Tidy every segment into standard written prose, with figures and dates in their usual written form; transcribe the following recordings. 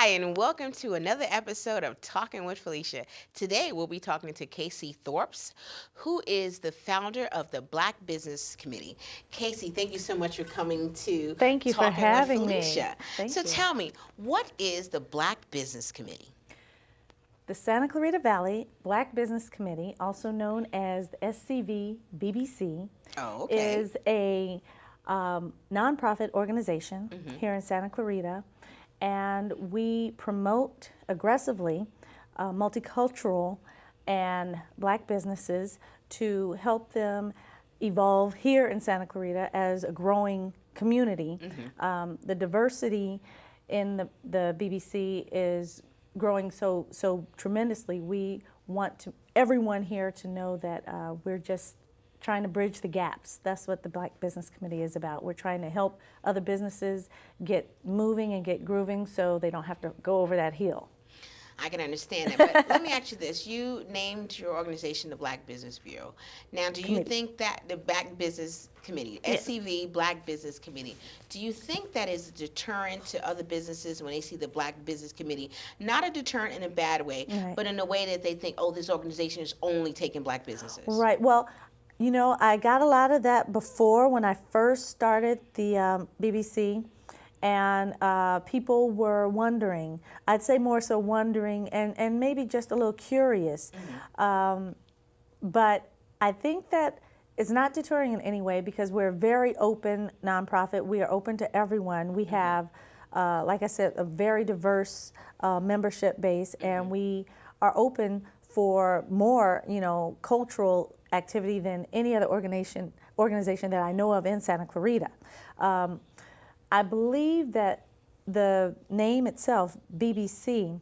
Hi, and welcome to another episode of Talkin with Felicia. Today, we'll be talking to Kacey Thorps, who is the founder of the Black Business Committee. Kacey, thank you so much for coming to Thank you for Talkin with having me. Felicia. Thank So you. tell me, what is the Black Business Committee? The Santa Clarita Valley Black Business Committee, also known as the SCV BBC, is a nonprofit organization here in Santa Clarita, and we promote aggressively multicultural and Black businesses to help them evolve here in Santa Clarita as a growing community. The diversity in the BBC is growing so tremendously. We want everyone here to know that we're just trying to bridge the gaps. That's what the Black Business Committee is about. We're trying to help other businesses get moving and get grooving so they don't have to go over that hill. I can understand that, but let me ask you this. You named your organization the Black Business Bureau. Now, do you think that the Black Business Committee, SCV Black Business Committee, do you think that is a deterrent to other businesses when they see the Black Business Committee? Not a deterrent in a bad way, but in a way that they think, oh, this organization is only taking Black businesses. Right. Well, you know, I got a lot of that before when I first started the BBC. And people were wondering, I'd say more so wondering and maybe just a little curious. But I think that it's not deterring in any way because we're a very open nonprofit. We are open to everyone. We have, like I said, a very diverse membership base, and we are open for more, cultural activity than any other organization that I know of in Santa Clarita. I believe that the name itself, BBC,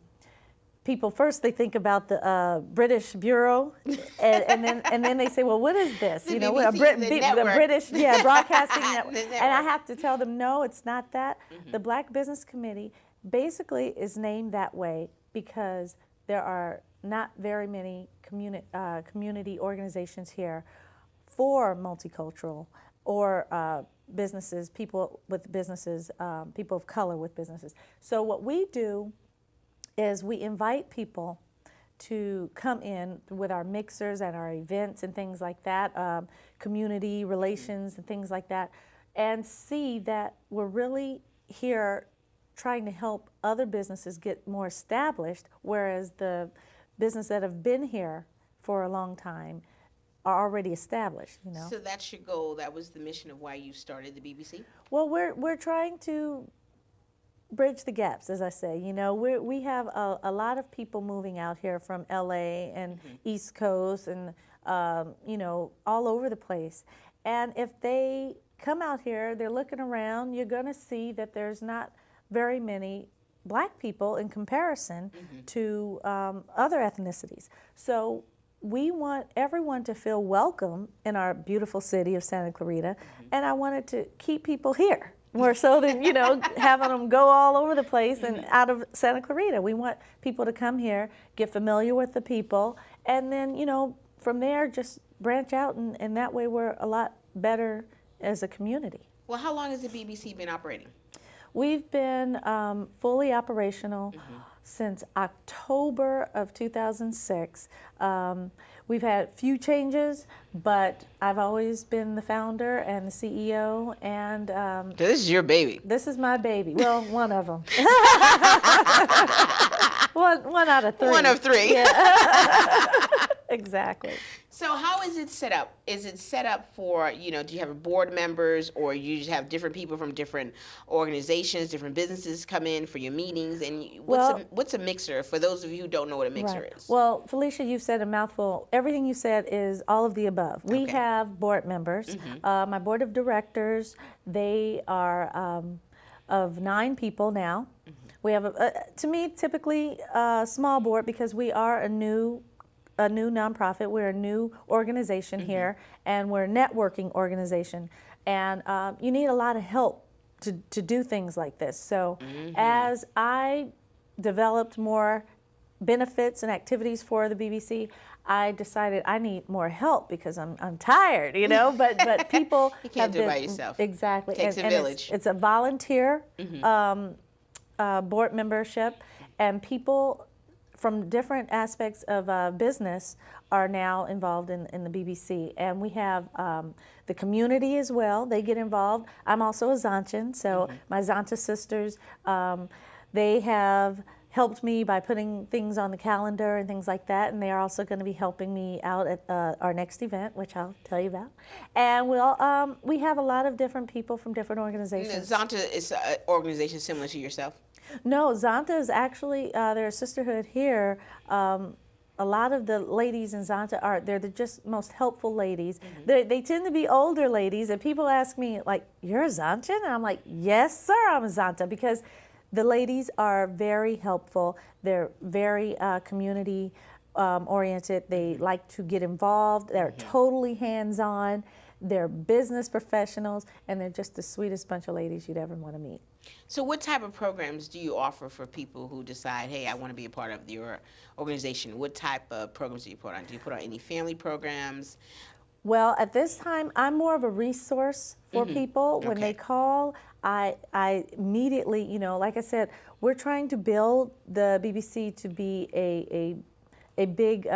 people first they think about the British Bureau, and then they say, well, what is this? The The British Broadcasting Network. And I have to tell them, no, it's not that. The Black Business Committee basically is named that way because there are not very many community organizations here for multicultural or businesses, people with businesses, people of color with businesses. So what we do is we invite people to come in with our mixers and our events and things like that, community relations and things like that, and see that we're really here trying to help other businesses get more established, whereas the businesses that have been here for a long time are already established, So that's your goal. That was the mission of why you started the BBC? Well, we're trying to bridge the gaps, as I say. We have a lot of people moving out here from LA and East Coast and, all over the place. And if they come out here, they're looking around, you're going to see that there's not very many Black people in comparison to other ethnicities. So we want everyone to feel welcome in our beautiful city of Santa Clarita, and I wanted to keep people here more so than, having them go all over the place and out of Santa Clarita. We want people to come here, get familiar with the people, and then, from there just branch out, and that way we're a lot better as a community. Well, how long has the BBC been operating? We've been fully operational since October of 2006. We've had a few changes, but I've always been the founder and the CEO. And this is your baby. This is my baby. Well, one of them. one out of three. One of three. Yeah. Exactly. So how is it set up? Is it set up for, do you have board members, or you just have different people from different organizations, different businesses come in for your meetings? And what's a mixer, for those of you who don't know what a mixer is? Well, Felicia, you've said a mouthful. Everything you said is all of the above. We have board members. My board of directors, they are of 9 people now. We have, to me, typically a small board because we are a new nonprofit. We're a new organization here, and we're a networking organization. And you need a lot of help to do things like this. So as I developed more benefits and activities for the BBC, I decided I need more help because I'm tired, But people you can't do it by yourself. Exactly. It takes a village. It's a volunteer board membership, and people from different aspects of business are now involved in the BBC. And we have the community as well. They get involved. I'm also a Zontian, so my Zonta sisters, they have helped me by putting things on the calendar and things like that, and they are also going to be helping me out at our next event, which I'll tell you about. And we have a lot of different people from different organizations. Zonta is an organization similar to yourself? No, Zonta is actually, they're a sisterhood here. A lot of the ladies in Zonta they're the just most helpful ladies. They tend to be older ladies, and people ask me, like, you're a Zontian? And I'm like, yes, sir, I'm a Zonta, because the ladies are very helpful. They're very community oriented. They like to get involved. They're totally hands-on. They're business professionals, and they're just the sweetest bunch of ladies you'd ever want to meet. So what type of programs do you offer for people who decide, hey, I want to be a part of your organization? What type of programs do you put on? Do you put on any family programs? Well, at this time, I'm more of a resource for people. When they call, I immediately, like I said, we're trying to build the BBC to be a big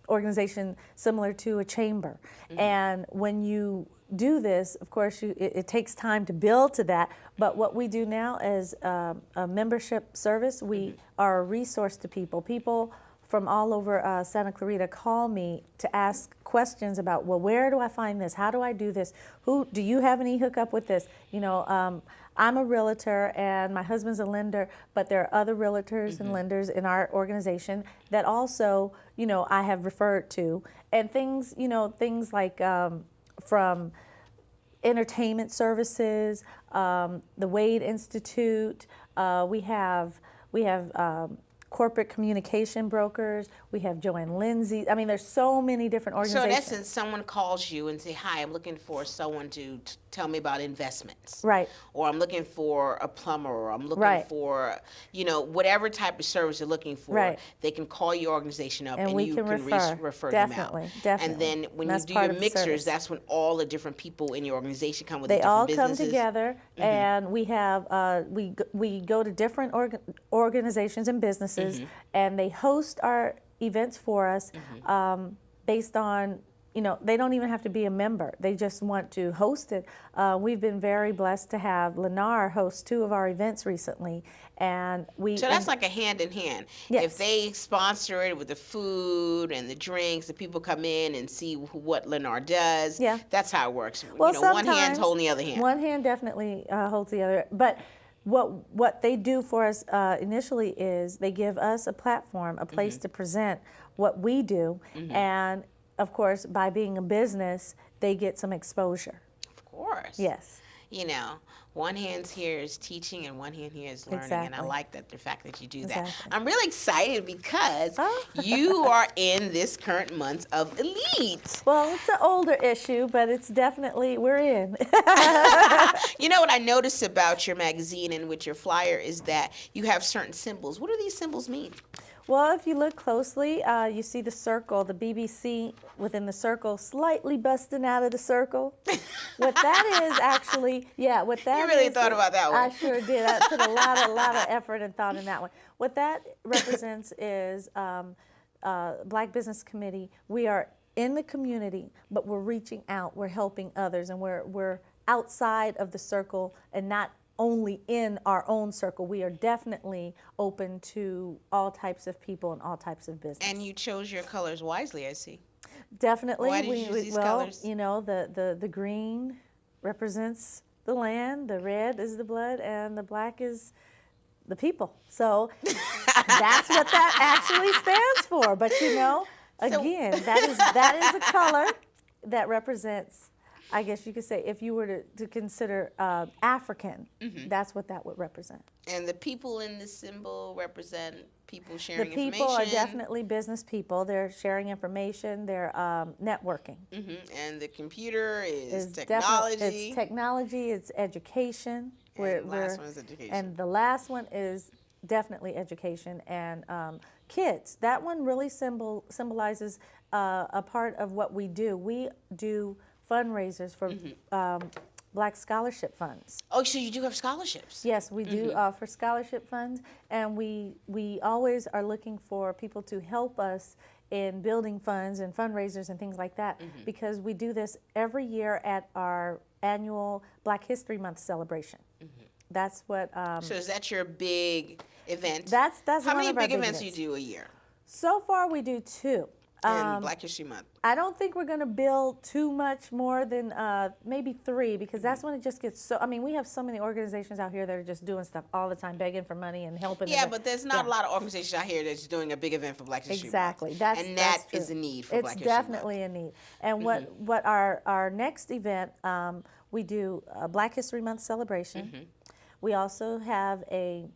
organization similar to a chamber. And when you do this, of course, it takes time to build to that. But what we do now is a membership service. We are a resource to people. People from all over Santa Clarita call me to ask questions about, well, where do I find this? How do I do this? Do you have any hookup with this? I'm a realtor and my husband's a lender, but there are other realtors and lenders in our organization that also, I have referred to. And things like from entertainment services, the Wade Institute, we have corporate communication brokers. We have Joanne Lindsay. I mean, there's so many different organizations. So in essence, someone calls you and say, hi, I'm looking for someone to tell me about investments. Right. Or I'm looking for a plumber, or I'm looking for, whatever type of service they're looking for. Right. They can call your organization up and you can refer definitely, them out. Definitely. And then when that's you do your mixers, service. that's when all the different people in your organization come with they different all businesses. come together, and we have we go to different organizations and businesses, and they host our events for us based on, they don't even have to be a member. They just want to host it. We've been very blessed to have Lennar host 2 of our events recently. And so that's like a hand in hand. Yes. If they sponsor it with the food and the drinks, the people come in and see what Lennar does. Yeah. That's how it works. Well, one hand's holding the other hand. One hand definitely holds the other. But what they do for us initially is they give us a platform, a place to present what we do. And of course, by being a business, they get some exposure. Of course. Yes. One hand here is teaching and one hand here is learning. Exactly. And I like the fact that you do Exactly. that. I'm really excited because you are in this current month of Elite. Well, it's an older issue, but it's definitely, we're in. You know what I noticed about your magazine and with your flyer is that you have certain symbols. What do these symbols mean? Well, if you look closely, you see the circle, the BBC within the circle, slightly busting out of the circle. What that is actually, what that is. You really thought about that one. I sure did. I put a lot of effort and thought in that one. What that represents is Black Business Committee. We are in the community, but we're reaching out. We're helping others, and we're outside of the circle and not only in our own circle. We are definitely open to all types of people and all types of business. And you chose your colors wisely, I see. Definitely. Why did you use these colors? The green represents the land, the red is the blood, and the black is the people. So that's what that actually stands for. But again, that is a color that represents, I guess you could say, if you were to consider African, that's what that would represent. And the people in this symbol represent people sharing information? The people are definitely business people. They're sharing information. They're networking. And the computer is technology. It's technology. It's education. And the last one is education. And the last one is definitely education and kids. That one really symbolizes a part of what we do. We do fundraisers for Black scholarship funds. Oh, so you do have scholarships? Yes, we do offer scholarship funds, and we always are looking for people to help us in building funds and fundraisers and things like that, because we do this every year at our annual Black History Month celebration. That's what. So is that your big event? That's How one many of our big events do you do a year? So far, we do 2. In Black History Month. I don't think we're going to build too much more than maybe 3, because that's when it just gets so. I mean, we have so many organizations out here that are just doing stuff all the time, begging for money and helping. Yeah, but there's not a lot of organizations out here that's doing a big event for Black History Month. Exactly. That is a need for Black History Month. It's definitely a need. And what our next event, we do a Black History Month celebration. We also have a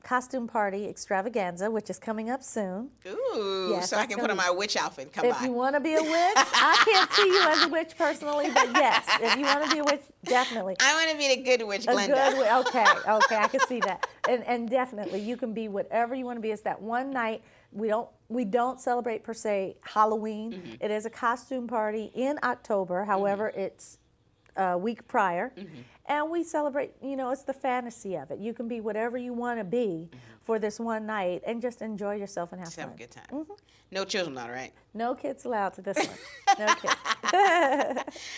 costume party extravaganza, which is coming up soon. Ooh, yes, so I can put on my witch outfit and come by. If you want to be a witch, I can't see you as a witch personally, but yes, if you want to be a witch, definitely. I want to be the good witch, Glenda. Okay, I can see that, and definitely you can be whatever you want to be. It's that one night. We don't celebrate per se Halloween. It is a costume party in October. However, it's a week prior. And we celebrate, it's the fantasy of it. You can be whatever you want to be for this one night and just enjoy yourself and have fun. Have a good time. No children allowed, right? No kids allowed to this one. No kids.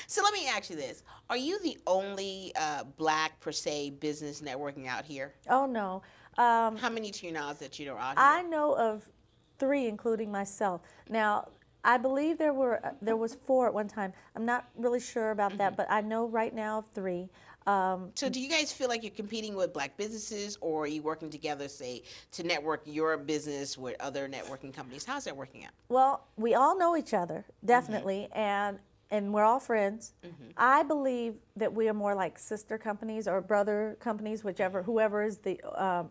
So let me ask you this. Are you the only Black, per se, business networking out here? Oh, no. How many to your knowledge that you know out here? I know of 3, including myself. Now, I believe there was 4 at one time. I'm not really sure about that, but I know right now of 3. So do you guys feel like you're competing with Black businesses, or are you working together, say, to network your business with other networking companies? How's that working out? Well, we all know each other, definitely, and we're all friends. I believe that we are more like sister companies or brother companies, whoever is the,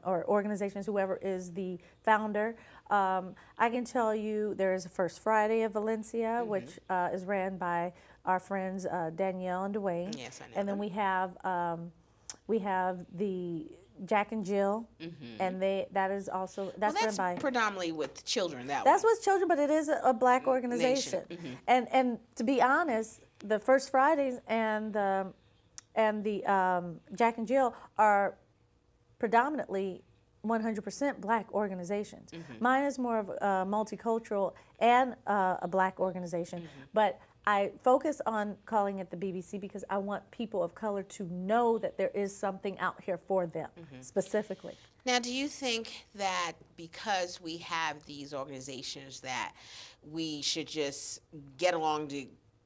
or organizations, whoever is the founder. I can tell you there is a First Friday of Valencia, which is ran by our friends Danielle and Dwayne. Yes, I know. And then we have the Jack and Jill, and that is also run by predominantly with children. That's with children, but it is a Black organization. And to be honest, the First Fridays and the Jack and Jill are predominantly 100% Black organizations. Mine is more of a multicultural and a Black organization, but I focus on calling it the BBC because I want people of color to know that there is something out here for them specifically. Now, do you think that because we have these organizations that we should just get along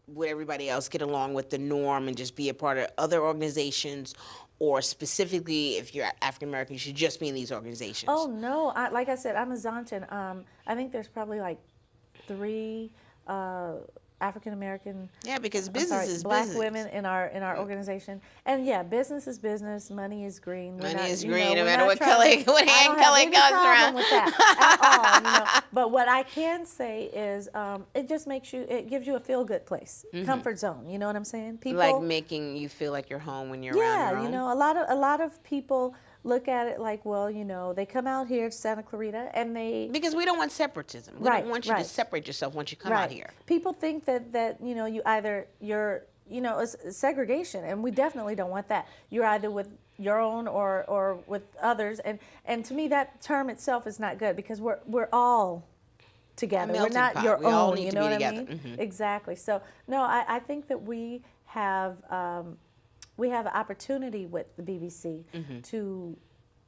with everybody else, get along with the norm and just be a part of other organizations, or specifically if you're African American, you should just be in these organizations? Oh, no. Like I said, I'm a Zontan. I think there's probably like 3 African American, because business is Black business. women in our organization, and business is business. Money is green. Money is green, no matter what color, what hand color it goes around. With that at all, But what I can say is, it just it gives you a feel good place, comfort zone. You know what I'm saying? People like making you feel like you're home when you're around your own. a lot of people look at it like, well, they come out here to Santa Clarita and because we don't want separatism. We don't want you to separate yourself once you come out here. People think that it's segregation, and we definitely don't want that. You're either with your own or with others, and to me that term itself is not good because we're all together. We're not pot. Your we own. All need you to know be what together. I mean? Exactly. So no, I think that we have an opportunity with the BBC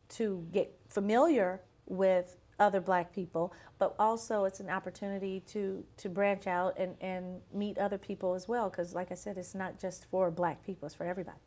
to get familiar with other Black people, but also it's an opportunity to branch out and meet other people as well, because like I said, it's not just for Black people, it's for everybody.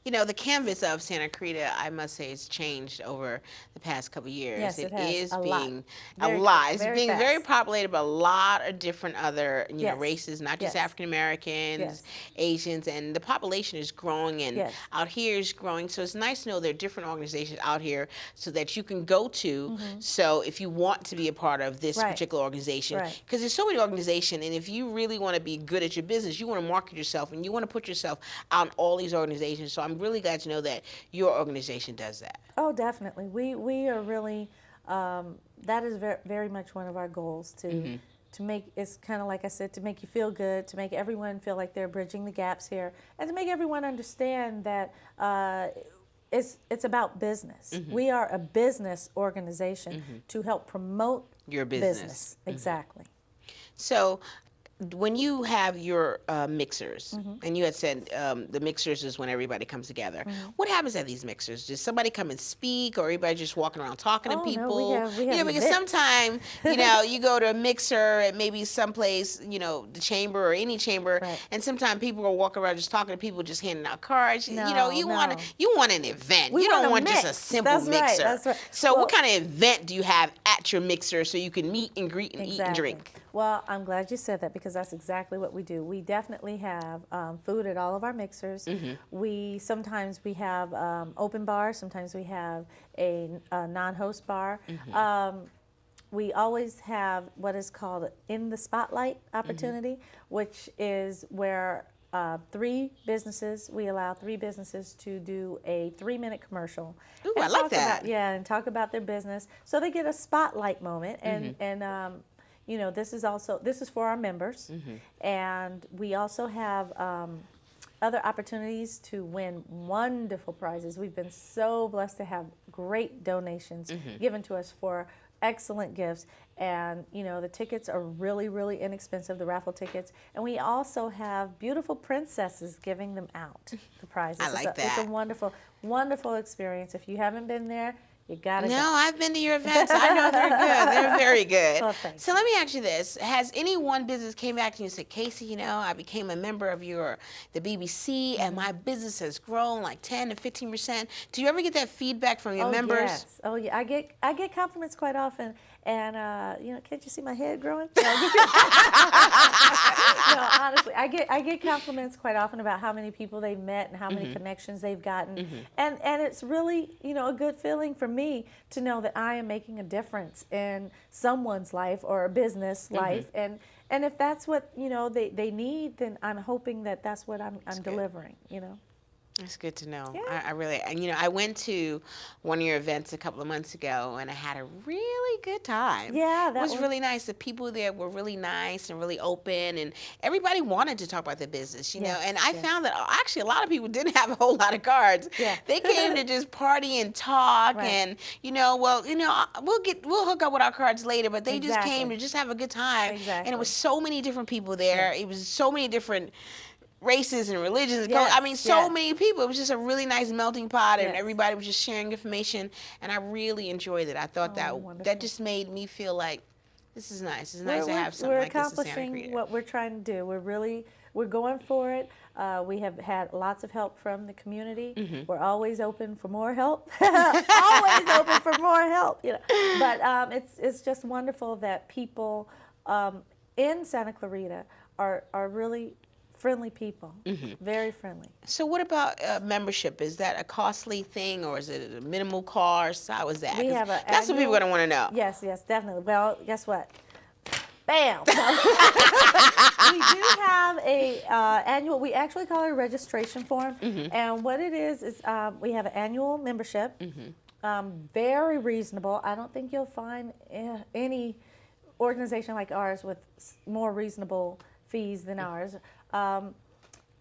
The canvas of Santa Clarita, I must say, has changed over the past couple of years. Yes, it has. Is a being lot. It's being fast. very populated by a lot of different other Yes. races, not just Yes. African Americans, Yes. Asians, and the population is growing, and Yes. out here is growing. So it's nice to know there are different organizations out here so that you can go to. So if you want to be a part of this particular organization, because there's so many organizations, and if you really want to be good at your business, you want to market yourself and you want to put yourself out in all these organizations. So I'm really glad to know that your organization does that. Oh, definitely. We are really, that is very, very much one of our goals make, it's kind of like I said, to make you feel good, to make everyone feel like they're bridging the gaps here, and to make everyone understand that it's about business. We are a business organization to help promote your business. Exactly. So when you have your mixers, and you had said the mixers is when everybody comes together, what happens at these mixers? Does somebody come and speak, or everybody just walking around talking to people? No, we have because events. sometimes, you go to a mixer at maybe someplace, the chamber or any chamber, and sometimes people are walking around just talking to people, just handing out cards. You want an event. You don't want just a simple mixer. That's right. So what kind of event do you have at your mixer so you can meet and greet and eat and drink? Well, I'm glad you said that, because that's exactly what we do. We definitely have food at all of our mixers. Sometimes we have open bars. Sometimes we have a non-host bar. We always have what is called in the spotlight opportunity, which is where we allow 3 businesses to do a 3-minute commercial. Ooh, I like that. And talk about their business. So they get a spotlight moment, and this is for our members, and we also have other opportunities to win wonderful prizes. We've been so blessed to have great donations given to us for excellent gifts, and the tickets are really, really inexpensive, the raffle tickets, and we also have beautiful princesses giving them out, the prizes. I like that. It's a wonderful, wonderful experience. If you haven't been there, you gotta go. I've been to your events. I know they're good. They're very good. Well, thanks. So let me ask you this. Has any one business came back to you and said, Kacey, I became a member of the BBC, and my business has grown like 10 to 15%. Do you ever get that feedback from your members? Yes. Oh, yeah. I get compliments quite often. And, can't you see my head growing? No, honestly, I get compliments quite often about how many people they've met and how many connections they've gotten. And it's really, a good feeling for me to know that I am making a difference in someone's life or a business life. And if that's what, they need, then I'm hoping that that's what I'm delivering, That's good to know. Yeah. I really, I went to one of your events a couple of months ago, and I had a really good time. Yeah, it was really nice. The people there were really nice and really open, and everybody wanted to talk about their business, Yes, and I found that actually a lot of people didn't have a whole lot of cards. Yeah. They came to just party and talk, and we'll hook up with our cards later, but they just came to just have a good time. Exactly. And it was so many different people there. Yeah. It was so many different races and religions. Yes, So many people. It was just a really nice melting pot, and Yes. everybody was just sharing information, and I really enjoyed it. I thought that just made me feel like this is nice. It's nice to have something like this in Santa We're accomplishing Cruz. what we're trying to do. We're going for it. We have had lots of help from the community. We're always open for more help. Always open for more help. But it's just wonderful that people in Santa Clarita are really friendly people, very friendly. So what about membership? Is that a costly thing, or is it a minimal cost? How is that? We have That's what people are going to want to know. Yes, definitely. Well, guess what? Bam! We do have a annual. We actually call it a registration form, and what it is we have an annual membership. Very reasonable. I don't think you'll find any organization like ours with more reasonable fees than ours.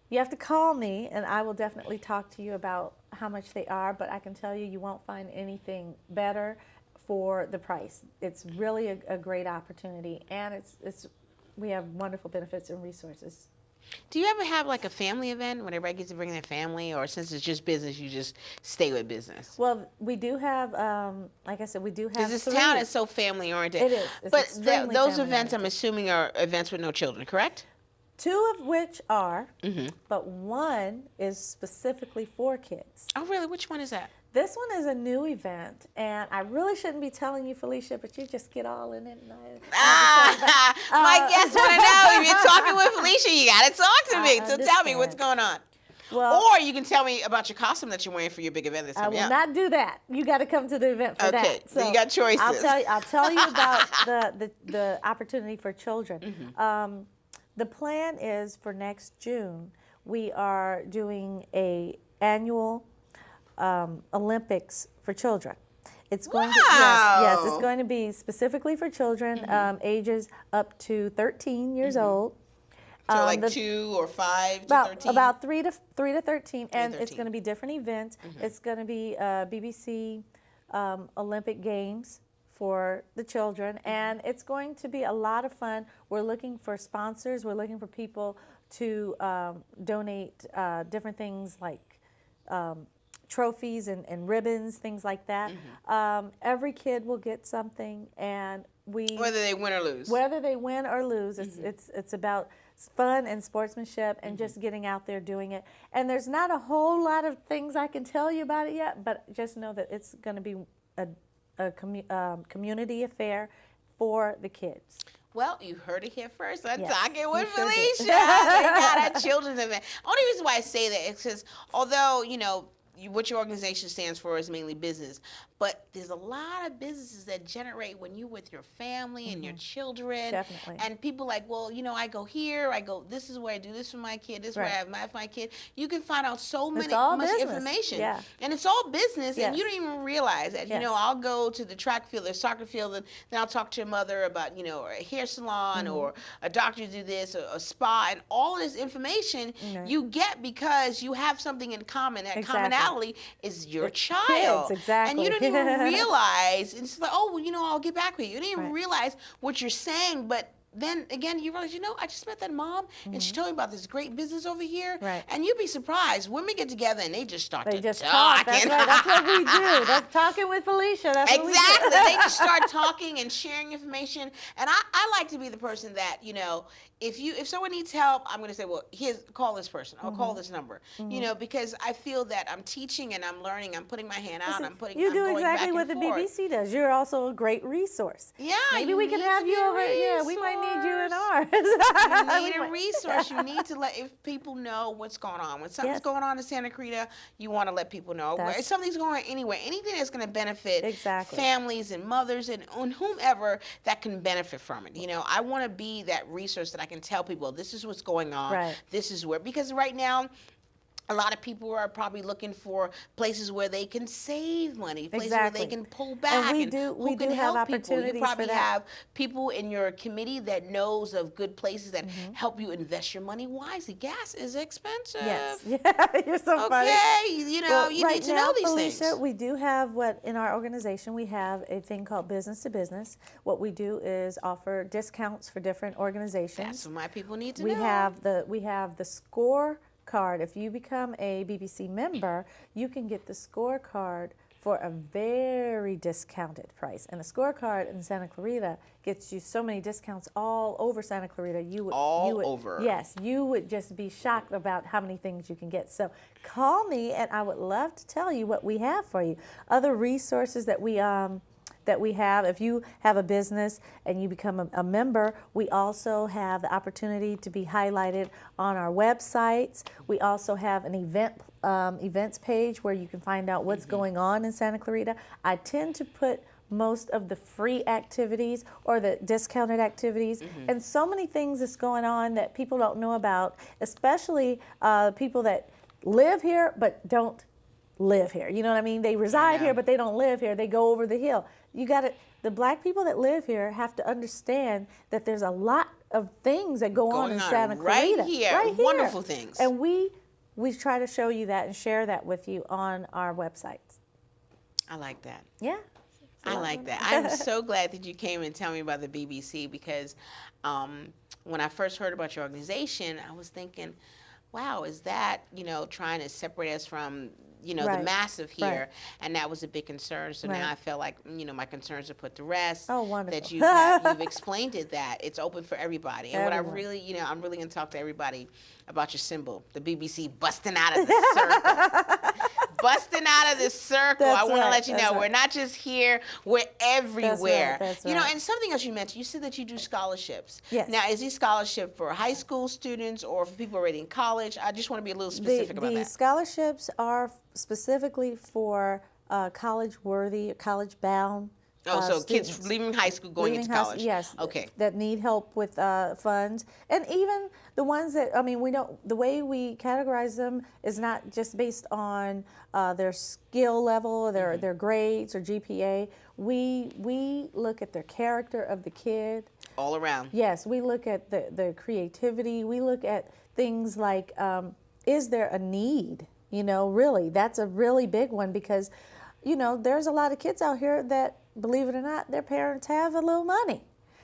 You have to call me, and I will definitely talk to you about how much they are, but I can tell you won't find anything better for the price. It's really a great opportunity, and we have wonderful benefits and resources. Do you ever have like a family event when everybody gets to bring their family, or since it's just business, you just stay with business? Well, we do have, like I said, we do have because this town is so family oriented. It is. It's but extremely those family events, oriented. I'm assuming, are events with no children, correct? 2 of which are, but 1 is specifically for kids. Oh, really? Which one is that? This one is a new event, and I really shouldn't be telling you, Felicia, but you just get all in it. And my guests want to know. If you're talking with Felicia, you got to talk to me. So tell me what's going on. Well, or you can tell me about your costume that you're wearing for your big event that's I coming will up. not do that. You got to come to the event for that. Okay, so you got choices. I'll tell you about the opportunity for children. The plan is for next June, we are doing a annual Olympics for children. It's going to, yes, it's going to be specifically for children, ages up to 13 years old. So like 2 or 5 to 13? About 3 to 13, and it's going to be different events. It's going to be BBC Olympic Games for the children, and it's going to be a lot of fun. We're looking for sponsors. We're looking for people to donate different things like trophies and ribbons, things like that. Every kid will get something, and whether they win or lose. Whether they win or lose, it's about fun and sportsmanship and just getting out there doing it. And there's not a whole lot of things I can tell you about it yet, but just know that it's going to be a community affair for the kids. Well, you heard it here first. I'm Talking with Felicia. They got a children's event. Only reason why I say that is because although, what your organization stands for is mainly business, but there's a lot of businesses that generate when you're with your family and your children. Definitely. And people like, well, I go here, this is where I do this for my kid, this is where I have my kid. You can find out much information. Yeah. And it's all business, and you don't even realize that. Yes. I'll go to the track field or soccer field, and then I'll talk to your mother about, a hair salon or a doctor do this, or a spa, and all this information you get because you have something in common. That commonality is your child. Kids, exactly. And you don't even realize, it's like, I'll get back with you. You don't even realize what you're saying, but then again, you realize, I just met that mom, and she told me about this great business over here. Right. And you'd be surprised. Women get together, and they just start They to just talk. talk. That's right. That's what we do. That's Talking with Felicia. That's what we do. Exactly. They just start talking and sharing information. And I like to be the person that, if someone needs help, I'm going to say, well, call this person. I'll call this number. Because I feel that I'm teaching and I'm learning. I'm putting my hand out. You do exactly what the forth. BBC does. You're also a great resource. Yeah. Maybe we can have you over. Yeah, we might need you in ours. You need a resource. You need to if people know what's going on. When something's going on in Santa Clarita, you want to let people know. If something's going on anywhere, anything that's going to benefit families and mothers and whomever that can benefit from it. I want to be that resource that I can tell people, this is what's going on. Right. This is where, because right now, a lot of people are probably looking for places where they can save money, places where they can pull back. And we do have opportunities. You probably for that. have people in your committee that knows of good places that help you invest your money wisely. Gas is expensive. Yes. Yeah, you're so funny. Okay, you need to know these Felicia, things. we do have in our organization, we have a thing called business to business. What we do is offer discounts for different organizations. That's what my people need to we know. We have the score card. If you become a BBC member, you can get the scorecard for a very discounted price. And a scorecard in Santa Clarita gets you so many discounts all over Santa Clarita. You would over. Yes, you would just be shocked about how many things you can get. So call me, and I would love to tell you what we have for you. Other resources that we have, if you have a business and you become a member, we also have the opportunity to be highlighted on our websites. We also have an events page where you can find out what's going on in Santa Clarita. I tend to put most of the free activities or the discounted activities, and so many things that's going on that people don't know about, especially people that live here but don't live here. You know what I mean? They reside here, but they don't live here. They go over the hill. The black people that live here have to understand that there's a lot of things that go on in Santa Clarita. Right here. Wonderful things. And we try to show you that and share that with you on our websites. I like that. Yeah. I like that. I'm so glad that you came and tell me about the BBC, because when I first heard about your organization, I was thinking, wow, is that, trying to separate us from, the massive here? And that was a big concern. So now I feel like, my concerns are put to rest. Oh, wonderful. That you've explained it, that it's open for everybody. And what I really, I'm really going to talk to everybody about your symbol, the BBC busting out of the circle. Busting out of the circle. I want to let you know we're not just here, we're everywhere. That's right. And something else you mentioned, you said that you do scholarships. Yes. Now, is these scholarship for high school students or for people already in college? I just want to be a little specific about that. The scholarships are specifically for college-worthy, college-bound Oh, so students. kids leaving high school, going Leaving into high college. school, yes. Okay. That need help with funds, and even the ones that, I mean, we don't. The way we categorize them is not just based on their skill level, their grades or GPA. We look at the character of the kid. All around. Yes, we look at the creativity. We look at things like, is there a need? You know, really, that's a really big one because, you know, there's a lot of kids out here that, believe it or not, their parents have a little money.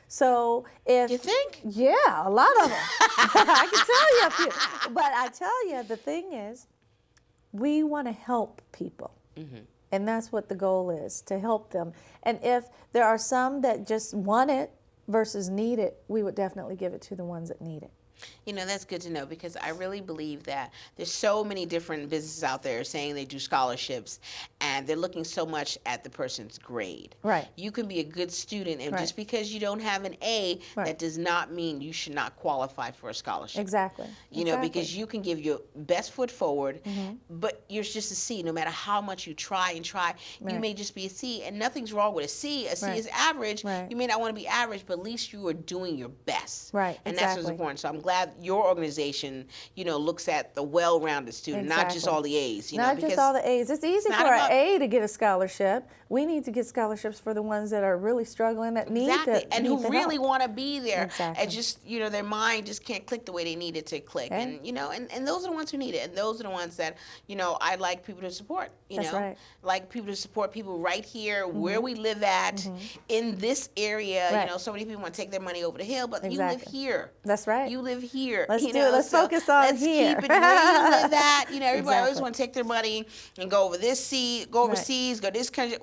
So if You think? Yeah, a lot of them. I can tell you a few. But I tell you, the thing is, we want to help people. And that's what the goal is, to help them. And if there are some that just want it versus need it, we would definitely give it to the ones that need it. You know, that's good to know because I really believe that there's so many different businesses out there saying they do scholarships and they're looking so much at the person's grade. Right. You can be a good student and Right. just because you don't have an A, Right. that does not mean you should not qualify for a scholarship. Exactly. You know, because you can give your best foot forward, but you're just a C. No matter how much you try and try, you Right. may just be a C. And nothing's wrong with a C. A C Right. is average. Right. You may not want to be average, but at least you are doing your best. Right, And that's what's exactly. important. So I'm glad your organization, you know, looks at the well-rounded student, not just Exactly. all the A's. You know, Not because just all the A's. It's easy not for an about- A to get a scholarship. We need to get scholarships for the ones that are really struggling, that Exactly, need and need who the really help. want to be there, Exactly. and just, you know, their mind just can't click the way they need it to click, Okay. and you know, and those are the ones who need it, and those are the ones that, you know, I like people to support. You That's know, right. like people to support people right here where we live at in this area. Right. You know, so many people want to take their money over the hill, but you Exactly. live here. That's right. You live here. Let's you do know, it. Let's so focus on let's here. keep it where you live at. You know, everybody always Exactly. want to take their money and go over this sea, go Right. overseas, go this country.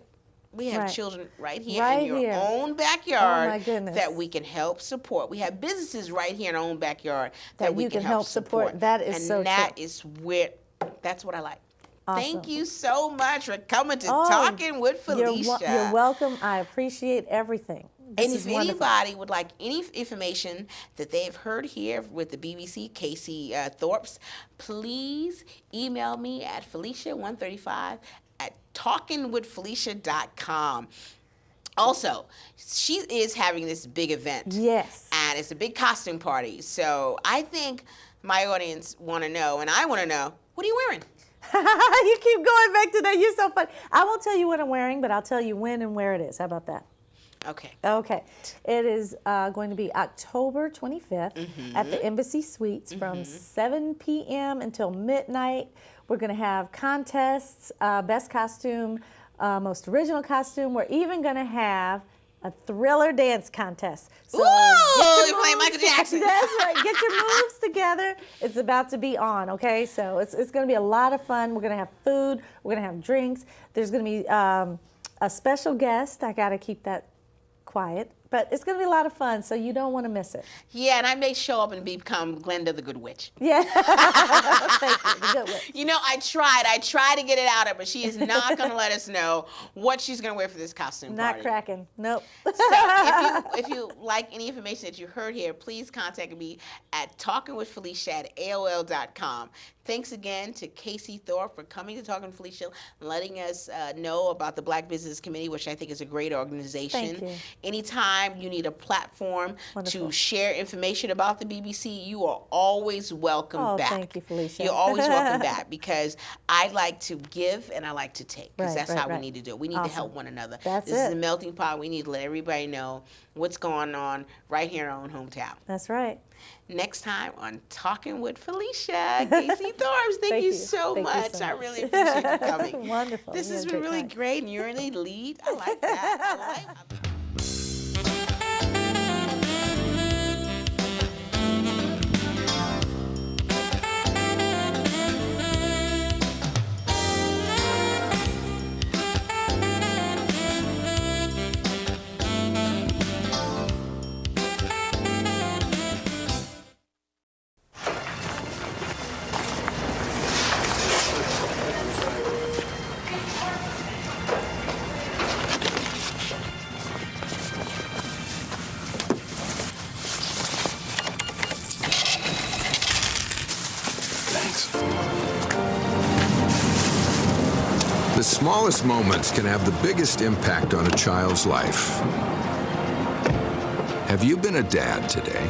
We have Right. children right here Right in your here. own backyard Oh, my goodness. that we can help support. We have businesses right here in our own backyard that we you can can help help support. That is and so that true. is where, that's what I like. Awesome. Thank you so much for coming to Oh, Talking with Felicia. You're welcome. I appreciate everything. This And is if wonderful. anybody would like any information that they've heard here with the BBC, Kacey Thorps, please email me at Felicia135 at talkinwithfelicia.com. Also, she is having this big event. Yes. And it's a big costume party. So I think my audience want to know, and I want to know, what are you wearing? You keep going back to that. You're so funny. I won't tell you what I'm wearing, but I'll tell you when and where it is. How about that? Okay. Okay. It is going to be October 25th at the Embassy Suites from 7 p.m. until midnight. We're going to have contests, best costume, most original costume. We're even going to have a thriller dance contest. So Ooh, get you're your playing moves- Michael Jackson. That's right. Get your moves together. It's about to be on, okay? So it's going to be a lot of fun. We're going to have food. We're going to have drinks. There's going to be a special guest. I got to keep that quiet. But it's going to be a lot of fun, so you don't want to miss it. Yeah, and I may show up and become Glenda the Good Witch. Yeah. Thank you. The good witch. You know, I tried to get it out of her, but she is not going to let us know what she's going to wear for this costume Not party. cracking. Nope. So if you like any information that you heard here, please contact me at talkinwithfelicia@aol.com. Thanks again to Kacey Thorps for coming to Talkin' with Felicia, and letting us know about the Black Business Committee, which I think is a great organization. Thank you. Anytime you need a platform Wonderful. to share information about the BBC, you are always welcome back. Thank you, Felicia. You're always welcome back because I like to give and I like to take because Right, that's right, how right. we need to do it. We need Awesome. to help one another. That's This is it. a melting pot. We need to let everybody know what's going on right here in our own hometown. That's right. Next time on Talking with Felicia, Kacey Thorps, thank you so Thank you much. so I much. really appreciate you coming. Wonderful. This You has had a been great really time. great, and you're in the lead. I like that. The smallest moments can have the biggest impact on a child's life. Have you been a dad today?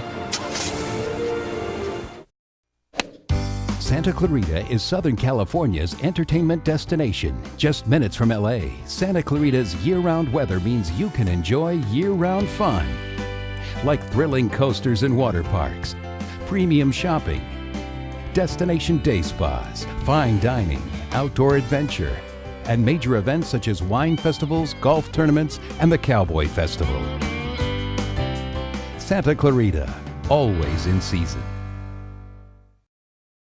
Santa Clarita is Southern California's entertainment destination. Just minutes from LA, Santa Clarita's year-round weather means you can enjoy year-round fun. Like thrilling coasters and water parks, premium shopping, destination day spas, fine dining, outdoor adventure, and major events such as wine festivals, golf tournaments, and the Cowboy Festival. Santa Clarita, always in season.